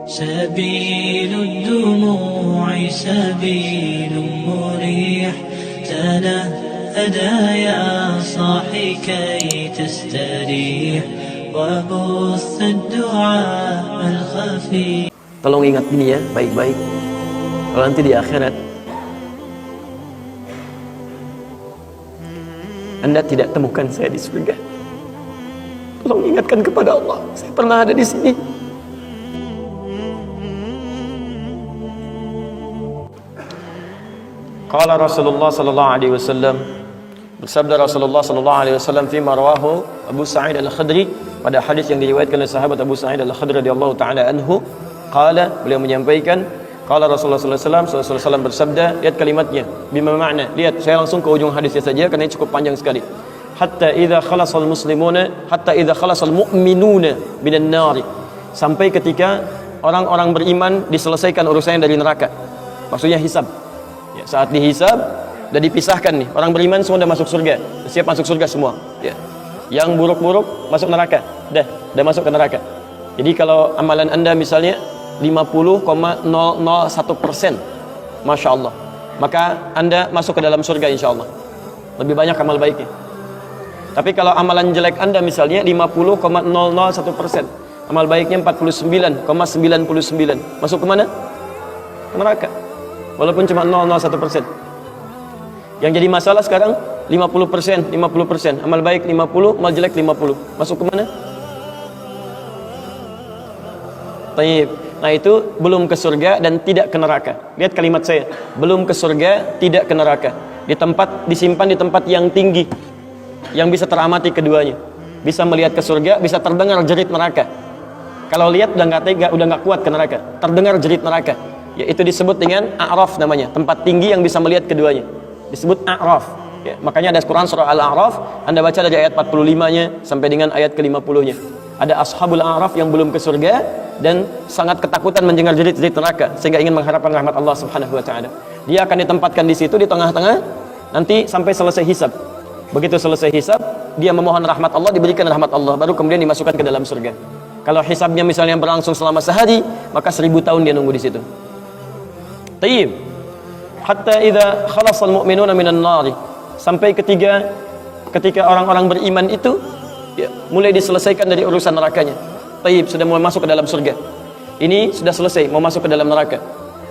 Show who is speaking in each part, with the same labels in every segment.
Speaker 1: سبيل الدموع سبيل مريح تنهدى يا صاحي كي تستريح وبث الدعاء الخفي.
Speaker 2: Tolong ingat ini ya, baik-baik. Kalau nanti di akhirat Anda tidak temukan saya di surga, tolong ingatkan kepada Allah, saya pernah ada di sini. Qala Rasulullah sallallahu alaihi wasallam, bersabda Rasulullah sallallahu alaihi wasallam fi ma rawahu Abu Sa'id Al-Khudri, pada hadis yang diriwayatkan oleh sahabat Abu Sa'id Al-Khudri radhiyallahu taala anhu, qala, beliau menyampaikan, qala Rasulullah sallallahu alaihi wasallam bersabda, lihat kalimatnya, bima makna, lihat, saya langsung ke ujung hadisnya saja karena ini cukup panjang sekali. Hatta idza khalasal muslimuna, hatta idza khalasal mu'minuna minan nari, sampai ketika orang-orang beriman diselesaikan urusannya dari neraka, maksudnya hisab. Ya, saat dihisab dan dipisahkan nih, orang beriman semua sudah masuk surga, siap masuk surga semua. Ya. Yang buruk-buruk masuk neraka, dah masuk ke neraka. Jadi kalau amalan Anda misalnya 50,001%, Masya Allah, maka Anda masuk ke dalam surga insya Allah. Lebih banyak amal baiknya. Tapi kalau amalan jelek Anda misalnya 50,001%, amal baiknya 49,99, masuk ke mana? Ke neraka. Walaupun cuma 0,01%. Yang jadi masalah sekarang 50%, amal baik 50, amal jelek 50. Masuk ke mana? Taib. Nah itu belum ke surga dan tidak ke neraka. Lihat kalimat saya, belum ke surga, tidak ke neraka. Disimpan di tempat yang tinggi, yang bisa teramati keduanya. Bisa melihat ke surga, bisa terdengar jerit neraka. Kalau lihat udah nggak tega, udah nggak kuat ke neraka. Terdengar jerit neraka. Ya, itu disebut dengan A'raf namanya, tempat tinggi yang bisa melihat keduanya. Disebut A'raf. Ya, makanya ada Quran surah Al-A'raf, Anda baca dari ayat 45-nya sampai dengan ayat ke-50-nya. Ada ashabul A'raf yang belum ke surga dan sangat ketakutan mendengar jerit-jerit neraka sehingga ingin mengharapkan rahmat Allah Subhanahu wa taala. Dia akan ditempatkan di situ di tengah-tengah nanti sampai selesai hisab. Begitu selesai hisab, dia memohon rahmat Allah, diberikan rahmat Allah, baru kemudian dimasukkan ke dalam surga. Kalau hisabnya misalnya berlangsung selama sehari, maka 1000 tahun dia nunggu di situ. Tayyib. Hatta idza khalasal mu'minuna minan nari, sampai ketika orang-orang beriman itu ya, mulai diselesaikan dari urusan nerakanya. Tayyib, sudah mulai masuk ke dalam surga. Ini sudah selesai, mau masuk ke dalam neraka.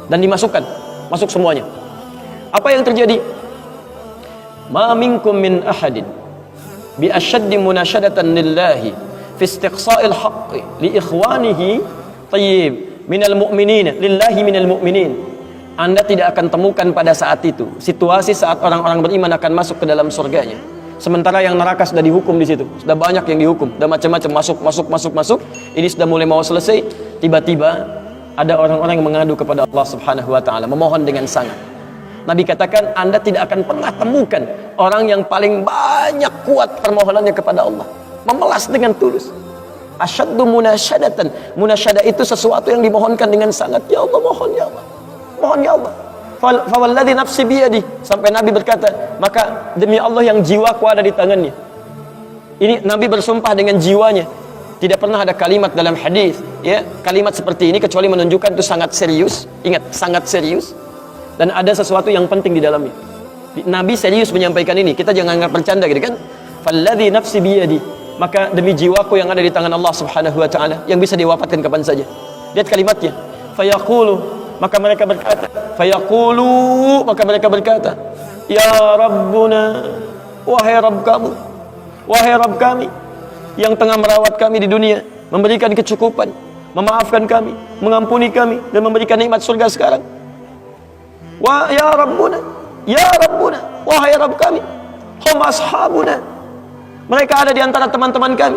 Speaker 2: Dan dimasukkan, masuk semuanya. Apa yang terjadi? Ma minkum min ahadin bi ashaddi munashadatan lillahi fi istiqsa'il haqqi li ikhwanihi tayyib minal mu'minin lillahi minal mu'minin. Anda tidak akan temukan pada saat itu situasi saat orang-orang beriman akan masuk ke dalam surganya, sementara yang neraka sudah dihukum di situ, sudah banyak yang dihukum, sudah macam-macam masuk. Ini sudah mulai mau selesai, tiba-tiba ada orang-orang yang mengadu kepada Allah Subhanahu wa taala, memohon dengan sangat. Nabi katakan, Anda tidak akan pernah temukan orang yang paling banyak kuat permohonannya kepada Allah, memelas dengan tulus. Asyaddu munasyadatan. Munasyadah itu sesuatu yang dimohonkan dengan sangat. Ya Allah, mohon ya Allah, mohon ya Allah. Fawalladzi nafsi biyadi, sampai Nabi berkata, maka demi Allah yang jiwaku ada di tangannya. Ini Nabi bersumpah dengan jiwanya. Tidak pernah ada kalimat dalam hadis, ya, kalimat seperti ini kecuali menunjukkan itu sangat serius. Ingat, sangat serius. Dan ada sesuatu yang penting di dalamnya. Nabi serius menyampaikan ini. Kita jangan anggap bercanda gitu kan. Falladzi nafsi biyadi, maka demi jiwaku yang ada di tangan Allah Subhanahu wa taala, yang bisa diwafatkan kapan saja. Lihat kalimatnya. Fayaqulu, maka mereka berkata, fayaqulu, maka mereka berkata, ya Rabbuna, wahai Rabb kamu, wahai Rabb kami yang tengah merawat kami di dunia, memberikan kecukupan, memaafkan kami, mengampuni kami, dan memberikan nikmat surga sekarang. Wa ya Rabbuna, wahai Rabb kami, hum ashabuna, mereka ada di antara teman-teman kami.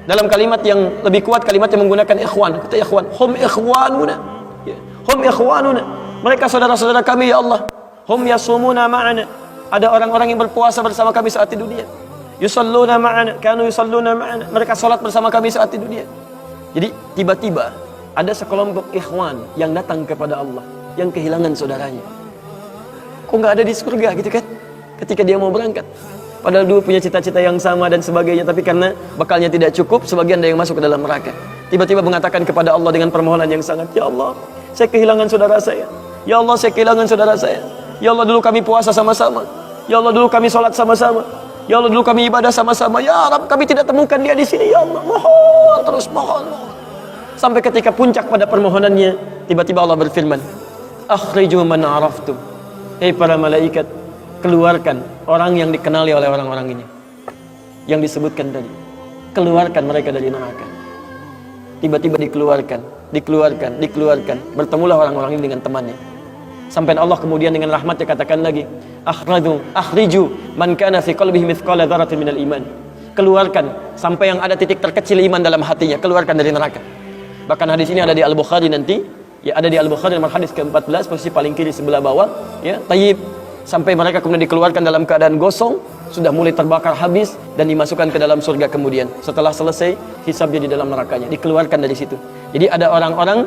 Speaker 2: Dalam kalimat yang lebih kuat, kalimat yang menggunakan ikhwan, kata ikhwan, hum ikhwanuna, hum ikhwanuna, mereka saudara-saudara kami ya Allah. Hum yasumuna ma'ana, ada orang-orang yang berpuasa bersama kami saat di dunia. Yusalluna ma'ana, kanu yusalluna ma'ana, mereka salat bersama kami saat di dunia. Jadi tiba-tiba ada sekelompok ikhwan yang datang kepada Allah, yang kehilangan saudaranya. Kok nggak ada di surga gitu kan? Ketika dia mau berangkat, Padahal dua punya cita-cita yang sama dan sebagainya, tapi karena bekalnya tidak cukup, sebagian ada yang masuk ke dalam neraka. Tiba-tiba mengatakan kepada Allah dengan permohonan yang sangat, ya Allah, saya kehilangan saudara saya. Ya Allah, saya kehilangan saudara saya. Ya Allah, dulu kami puasa sama-sama. Ya Allah, dulu kami sholat sama-sama. Ya Allah, dulu kami ibadah sama-sama. Ya Rabb, kami tidak temukan dia di sini. Ya Allah, mohon, terus mohon. Sampai ketika puncak pada permohonannya, tiba-tiba Allah berfirman, akhriju man araftum. Hei para malaikat, keluarkan orang yang dikenali oleh orang-orang ini, yang disebutkan tadi. Keluarkan mereka dari neraka. Tiba-tiba dikeluarkan. Bertemulah orang-orang ini dengan temannya. Sampai Allah kemudian dengan rahmatnya katakan lagi, akhriju man kana fi qalbihi mithqala dzarratin minal iman. Keluarkan sampai yang ada titik terkecil iman dalam hatinya, keluarkan dari neraka. Bahkan hadis ini ada di Al-Bukhari nanti, ya ada di Al-Bukhari nomor hadis ke-14, posisi paling kiri sebelah bawah, ya, tayyib. Sampai mereka kemudian dikeluarkan dalam keadaan gosong, sudah mulai terbakar habis dan dimasukkan ke dalam surga kemudian. Setelah selesai hisabnya di dalam nerakanya, dikeluarkan dari situ. Jadi ada orang-orang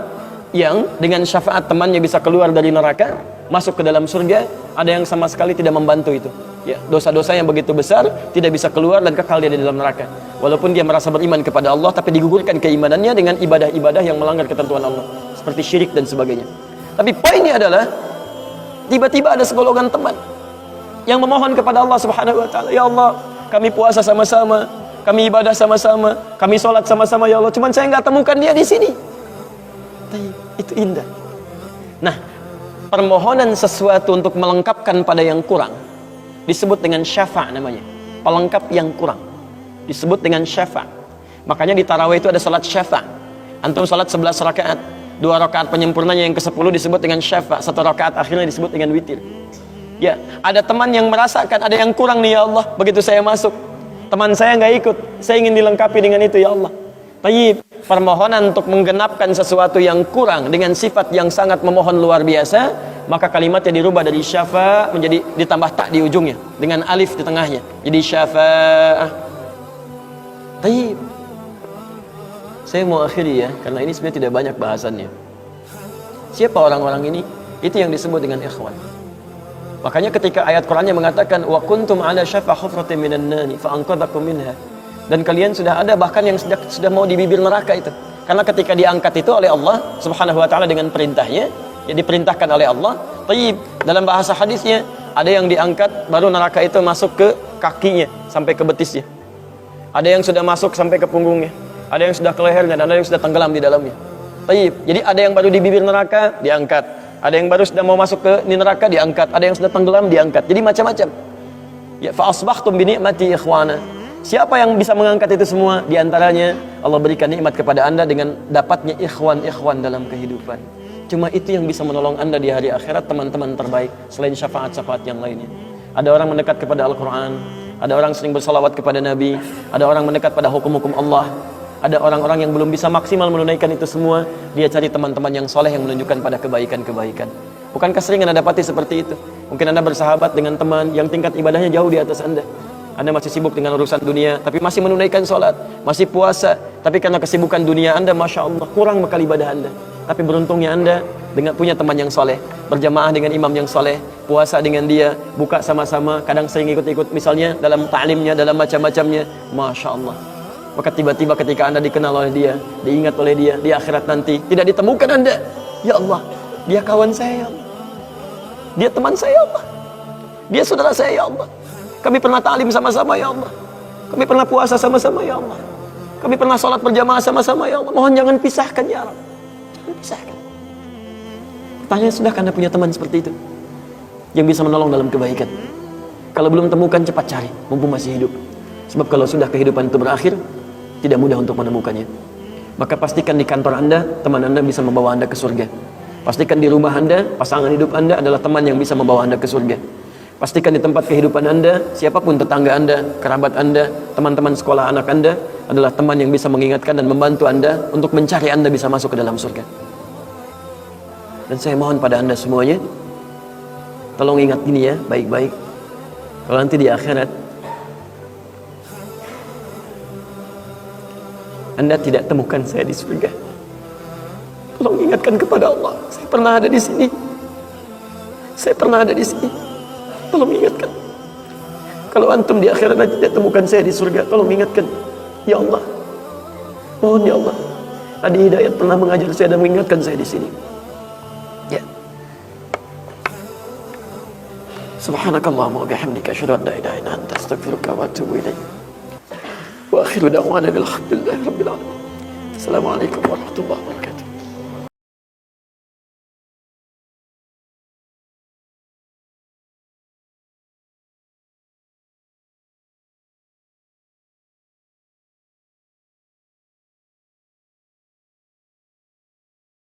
Speaker 2: yang dengan syafaat temannya bisa keluar dari neraka, masuk ke dalam surga. Ada yang sama sekali tidak membantu itu, ya, dosa-dosa yang begitu besar, tidak bisa keluar dan kekal dia di dalam neraka. Walaupun dia merasa beriman kepada Allah, tapi digugurkan keimanannya dengan ibadah-ibadah yang melanggar ketentuan Allah, seperti syirik dan sebagainya. Tapi poinnya adalah, tiba-tiba ada segolongan teman yang memohon kepada Allah Subhanahu wa taala, ya Allah, kami puasa sama-sama, kami ibadah sama-sama, kami sholat sama-sama, ya Allah, cuman saya nggak temukan dia di sini. Itu indah. Nah, permohonan sesuatu untuk melengkapkan pada yang kurang disebut dengan syafa' namanya. Pelengkap yang kurang disebut dengan syafa'. Makanya di tarawih itu ada salat syafa'. Antum salat 11 rakaat, 2 rakaat penyempurnanya yang ke-10 disebut dengan syafa', 1 rakaat akhirnya disebut dengan witir. Ya, ada teman yang merasakan ada yang kurang nih, ya Allah, begitu saya masuk, teman saya nggak ikut, saya ingin dilengkapi dengan itu, ya Allah. Tayyib, permohonan untuk menggenapkan sesuatu yang kurang dengan sifat yang sangat memohon luar biasa, maka kalimatnya dirubah dari syafa' menjadi ditambah tak di ujungnya dengan alif di tengahnya, jadi syafa'ah. Tayyib, saya mau akhiri ya, karena ini sebenarnya tidak banyak bahasannya. Siapa orang-orang ini? Itu yang disebut dengan ikhwan. Makanya ketika ayat Qur'annya mengatakan wa kuntum ala syafa hufratin minan nari fa anqadhakum minha, dan kalian sudah ada bahkan yang sudah mau di bibir neraka itu. Karena ketika diangkat itu oleh Allah Subhanahu wa taala dengan perintahnya, ya diperintahkan oleh Allah. Tayyib, dalam bahasa hadisnya ada yang diangkat baru neraka itu masuk ke kakinya sampai ke betisnya. Ada yang sudah masuk sampai ke punggungnya, ada yang sudah ke lehernya, dan ada yang sudah tenggelam di dalamnya. Tayyib, jadi ada yang baru di bibir neraka diangkat, ada yang baru sudah mau masuk ke neraka diangkat, ada yang sudah tenggelam diangkat. Jadi macam-macam. Ya, fa asbahtum bi ni'mati ikhwana. Siapa yang bisa mengangkat itu semua? Di antaranya Allah berikan nikmat kepada Anda dengan dapatnya ikhwan-ikhwan dalam kehidupan. Cuma itu yang bisa menolong Anda di hari akhirat, teman-teman terbaik selain syafaat-syafaat yang lainnya. Ada orang mendekat kepada Al-Quran, ada orang sering bersalawat kepada Nabi, ada orang mendekat pada hukum-hukum Allah. Ada orang-orang yang belum bisa maksimal menunaikan itu semua, dia cari teman-teman yang soleh yang menunjukkan pada kebaikan-kebaikan. Bukankah sering Anda dapati seperti itu? Mungkin Anda bersahabat dengan teman yang tingkat ibadahnya jauh di atas Anda. Anda masih sibuk dengan urusan dunia, tapi masih menunaikan sholat, masih puasa, tapi karena kesibukan dunia Anda, Masya Allah, kurang bekal ibadah Anda. Tapi beruntungnya Anda dengan punya teman yang soleh, berjamaah dengan imam yang soleh, puasa dengan dia, buka sama-sama, kadang sering ikut-ikut misalnya dalam ta'limnya, dalam macam-macamnya, Masya Allah. Maka tiba-tiba ketika Anda dikenal oleh dia, diingat oleh dia, di akhirat nanti, tidak ditemukan Anda, ya Allah, dia kawan saya, ya Allah, dia teman saya, ya Allah, dia saudara saya, ya Allah. Kami pernah ta'lim sama-sama, ya Allah. Kami pernah puasa sama-sama, ya Allah. Kami pernah sholat berjamaah sama-sama, ya Allah. Mohon jangan pisahkan, ya Allah. Jangan pisahkan. Pertanyaan, sudahkah Anda punya teman seperti itu yang bisa menolong dalam kebaikan? Kalau belum temukan, cepat cari, mumpung masih hidup. Sebab kalau sudah kehidupan itu berakhir, tidak mudah untuk menemukannya. Maka pastikan di kantor Anda, teman Anda bisa membawa Anda ke surga. Pastikan di rumah Anda, pasangan hidup Anda adalah teman yang bisa membawa Anda ke surga. Pastikan di tempat kehidupan Anda, siapapun tetangga Anda, kerabat Anda, teman-teman sekolah anak Anda adalah teman yang bisa mengingatkan dan membantu Anda untuk mencari Anda bisa masuk ke dalam surga. Dan saya mohon pada Anda semuanya, tolong ingat ini ya, baik-baik. Kalau nanti di akhirat Anda tidak temukan saya di surga, tolong ingatkan kepada Allah, saya pernah ada di sini. Saya pernah ada di sini. Tolong ingatkan. Kalau antum di akhirat nanti tidak temukan saya di surga, tolong ingatkan. Ya Allah, mohon ya Allah. Adi Hidayat pernah mengajar saya dan mengingatkan saya di sini. Ya. Subhanakallahumma wa bihamdika asyhadu an la ilaha illa anta astaghfiruka wa atubu ilaik. Wa akhiru da'wana alhamdulillahi rabbil alamin. Assalamualaikum warahmatullahi wabarakatuh.